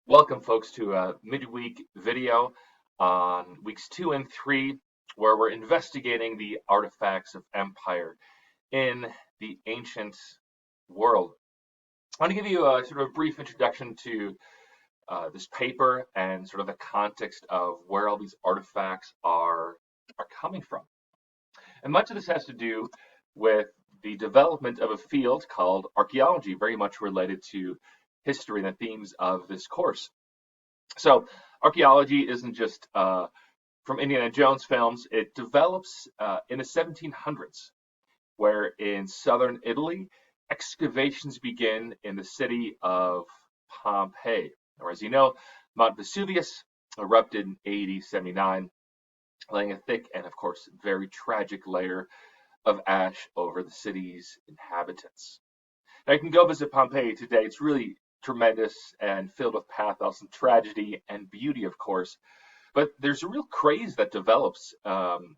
Welcome, folks, to a midweek video on weeks 2 and 3, where we're investigating the artifacts of empire in the ancient world. I want to give you a sort of a brief introduction to this paper and sort of the context of where all these artifacts are coming from. And much of this has to do with the development of a field called archaeology, very much related to history and the themes of this course. So archaeology isn't just from Indiana Jones films. It develops in the 1700s, where in southern Italy, excavations begin in the city of Pompeii. Or as you know, Mount Vesuvius erupted in AD 79, laying a thick and, of course, very tragic layer of ash over the city's inhabitants. Now, you can go visit Pompeii today. It's really tremendous and filled with pathos and tragedy and beauty, of course. But there's a real craze that develops in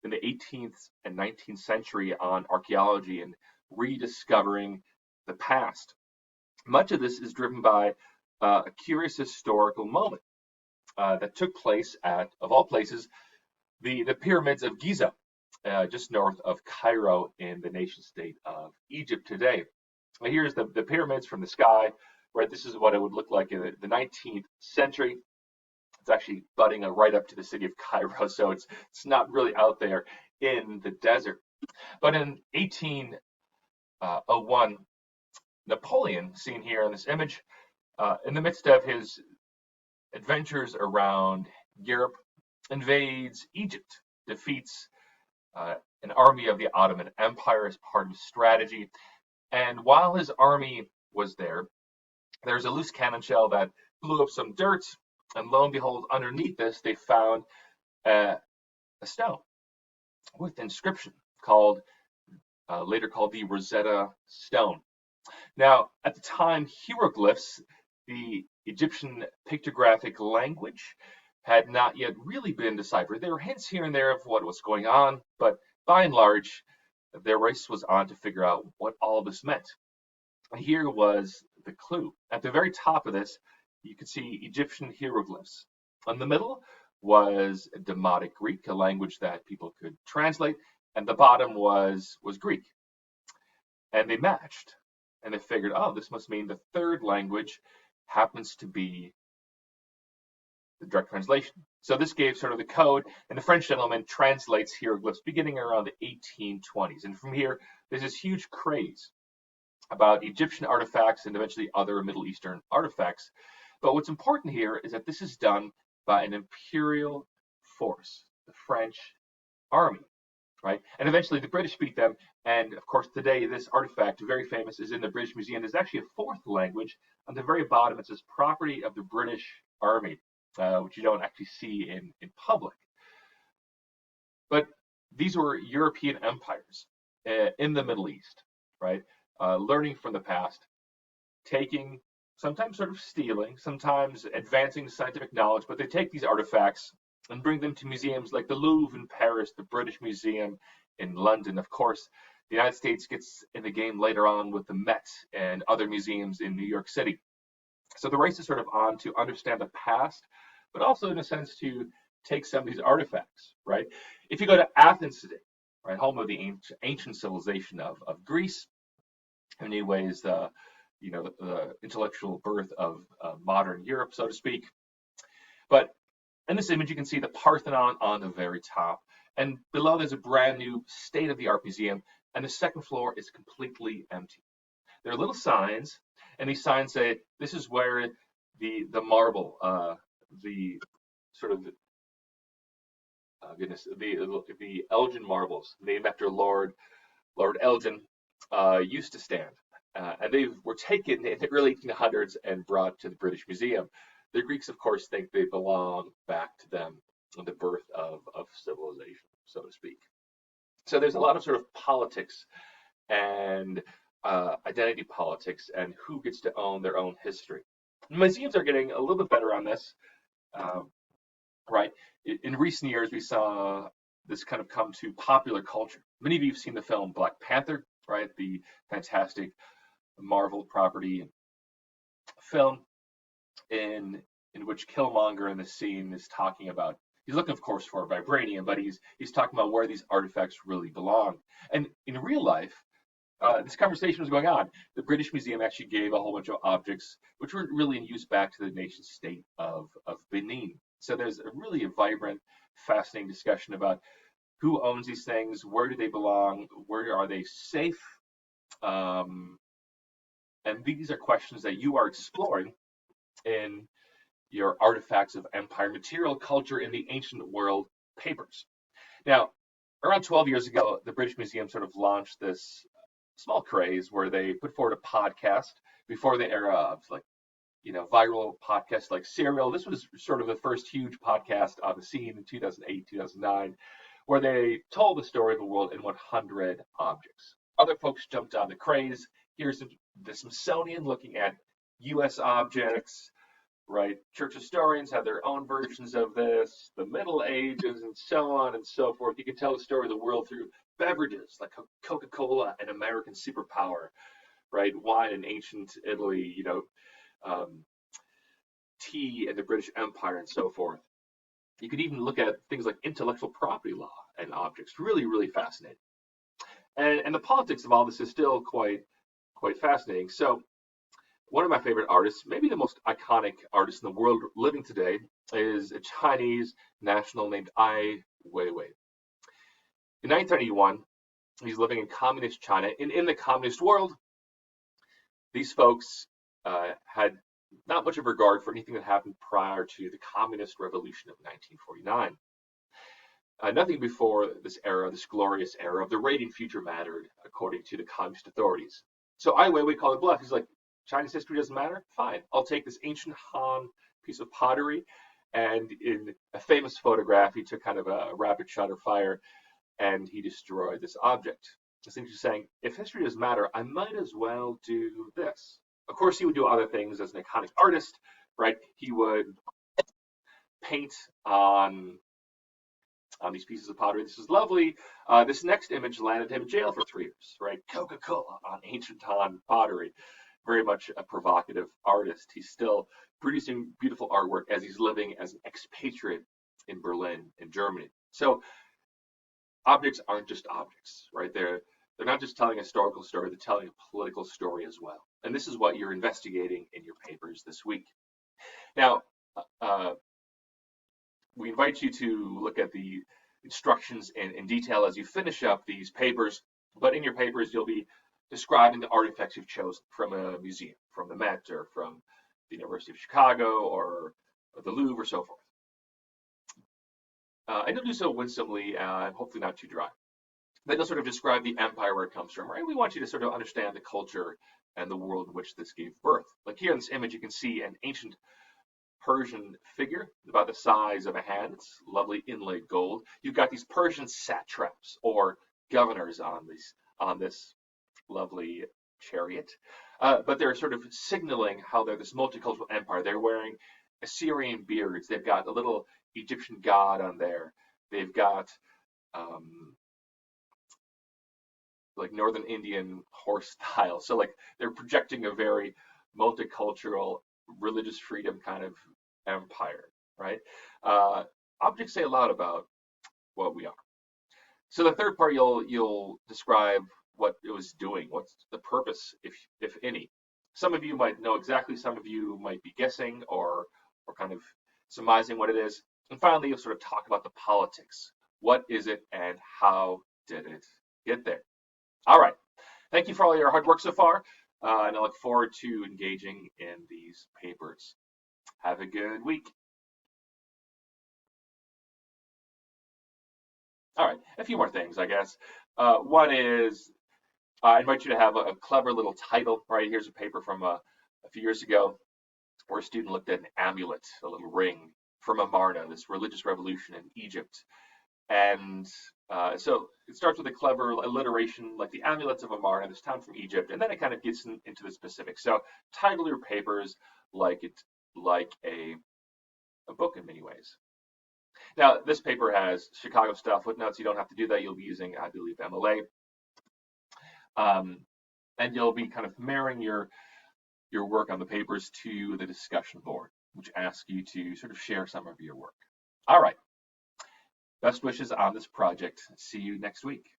the 18th and 19th century on archaeology and rediscovering the past. Much of this is driven by a curious historical moment that took place at, of all places, the pyramids of Giza, just north of Cairo in the nation state of Egypt today. Here's the pyramids from the sky, right? This is what it would look like in the 19th century. It's actually butting right up to the city of Cairo, so it's not really out there in the desert. But in 1801, Napoleon, seen here in this image, in the midst of his adventures around Europe, invades Egypt, defeats an army of the Ottoman Empire as part of his strategy. And while his army was there, there's a loose cannon shell that blew up some dirt, and lo and behold, underneath this, they found a stone with inscription called, later called the Rosetta Stone. Now, at the time, hieroglyphs, the Egyptian pictographic language, had not yet really been deciphered. There were hints here and there of what was going on, but by and large, their race was on to figure out what all this meant. Here was the clue. At the very top of this, you could see Egyptian hieroglyphs. In the middle was Demotic Greek, a language that people could translate, and the bottom was Greek. And they matched. And they figured, oh, this must mean the third language happens to be the direct translation. So this gave sort of the code, and the French gentleman translates hieroglyphs beginning around the 1820s. And from here, there's this huge craze about Egyptian artifacts and eventually other Middle Eastern artifacts. But what's important here is that this is done by an imperial force, the French army, right? And eventually the British beat them. And of course, today, this artifact, very famous, is in the British Museum. There's actually a fourth language. On the very bottom, it says property of the British Army. Which you don't actually see in public. But these were European empires in the Middle East, right? Learning from the past, taking, sometimes sort of stealing, sometimes advancing scientific knowledge, but they take these artifacts and bring them to museums like the Louvre in Paris, the British Museum in London. Of course, the United States gets in the game later on with the Met and other museums in New York City. So the race is sort of on to understand the past, but also in a sense to take some of these artifacts, right? If you go to Athens today, right, home of the ancient civilization of Greece, in many ways, the intellectual birth of modern Europe, so to speak. But in this image, you can see the Parthenon on the very top, and below there's a brand new state-of-the-art museum, and the second floor is completely empty. There are little signs, and these signs say this is where the marble, the sort of the Elgin marbles, named after Lord Elgin, used to stand, and they were taken in the early 1800s and brought to the British Museum. The Greeks, of course, think they belong back to them in the birth of civilization, so to speak. So there's a lot of sort of politics and identity politics and who gets to own their own history. Museums are getting a little bit better on this, right? In recent years, we saw this kind of come to popular culture. Many of you have seen the film Black Panther, right? The fantastic Marvel property film. in which Killmonger in the scene is talking about. He's looking, of course, for vibranium, but he's talking about where these artifacts really belong. And in real life, this conversation was going on. The British Museum actually gave a whole bunch of objects which were really in use back to the nation state of Benin. So there's a vibrant, fascinating discussion about who owns these things, where do they belong, where are they safe, um, and these are questions that you are exploring in your Artifacts of Empire Material Culture in the Ancient World papers. Now, around 12 years ago, the British Museum sort of launched this small craze where they put forward a podcast before the era of viral podcasts like Serial. This was sort of the first huge podcast on the scene in 2008, 2009, where they told the story of the world in 100 objects. Other folks jumped on the craze. Here's the Smithsonian looking at U.S. objects, right? Church historians have their own versions of this, the Middle Ages, and so on and so forth. You can tell the story of the world through beverages like Coca-Cola, an American superpower, right? Wine in ancient Italy, tea in the British Empire, and so forth. You could even look at things like intellectual property law and objects. Really, really fascinating. And the politics of all this is still quite fascinating. So one of my favorite artists, maybe the most iconic artist in the world living today, is a Chinese national named Ai Weiwei. In 1931, he's living in communist China. In the communist world, these folks had not much of regard for anything that happened prior to the Communist Revolution of 1949. Nothing before this era, this glorious era of the rating future mattered, according to the communist authorities. So Ai Weiwei called it bluff. He's like, Chinese history doesn't matter? Fine. I'll take this ancient Han piece of pottery, and in a famous photograph, he took kind of a rapid shutter fire, and he destroyed this object. Essentially saying, if history doesn't matter, I might as well do this. Of course, he would do other things as an iconic artist, right? He would paint on these pieces of pottery. This is lovely. This next image landed him in jail for 3 years, right? Coca-Cola on ancient Han pottery. Very much a provocative artist. He's still producing beautiful artwork as he's living as an expatriate in Berlin, in Germany. So objects aren't just objects, right? They're not just telling a historical story, they're telling a political story as well. And this is what you're investigating in your papers this week. Now, we invite you to look at the instructions in detail as you finish up these papers, but in your papers, you'll be describing the artifacts you've chosen from a museum, from the Met or from the University of Chicago or the Louvre or so forth. And you'll do so winsomely and hopefully not too dry. Then you'll sort of describe the empire where it comes from, right? We want you to sort of understand the culture and the world in which this gave birth. Like here in this image, you can see an ancient Persian figure about the size of a hand. It's lovely inlaid gold. You've got these Persian satraps or governors on this lovely chariot. But they're sort of signaling how they're this multicultural empire. They're wearing Assyrian beards. They've got a little Egyptian god on there. They've got like Northern Indian horse style. So like they're projecting a very multicultural, religious freedom kind of empire, right? Objects say a lot about what we are. So the third part, you'll describe what it was doing, what's the purpose, if any. Some of you might know exactly, some of you might be guessing or kind of surmising what it is. And finally, you'll sort of talk about the politics. What is it and how did it get there? All right. Thank you for all your hard work so far, and I look forward to engaging in these papers. Have a good week. All right, a few more things, I guess. One is I invite you to have a clever little title. Right, here's a paper from a few years ago where a student looked at an amulet, a little ring from Amarna, this religious revolution in Egypt. And so it starts with a clever alliteration, like the amulets of Amarna, this town from Egypt, and then it kind of gets into the specifics. So title your papers like a book in many ways. Now, this paper has Chicago style footnotes. You don't have to do that. You'll be using, I believe, MLA. And you'll be kind of marrying your work on the papers to the discussion board. which asks you to sort of share some of your work. All right. Best wishes on this project. See you next week.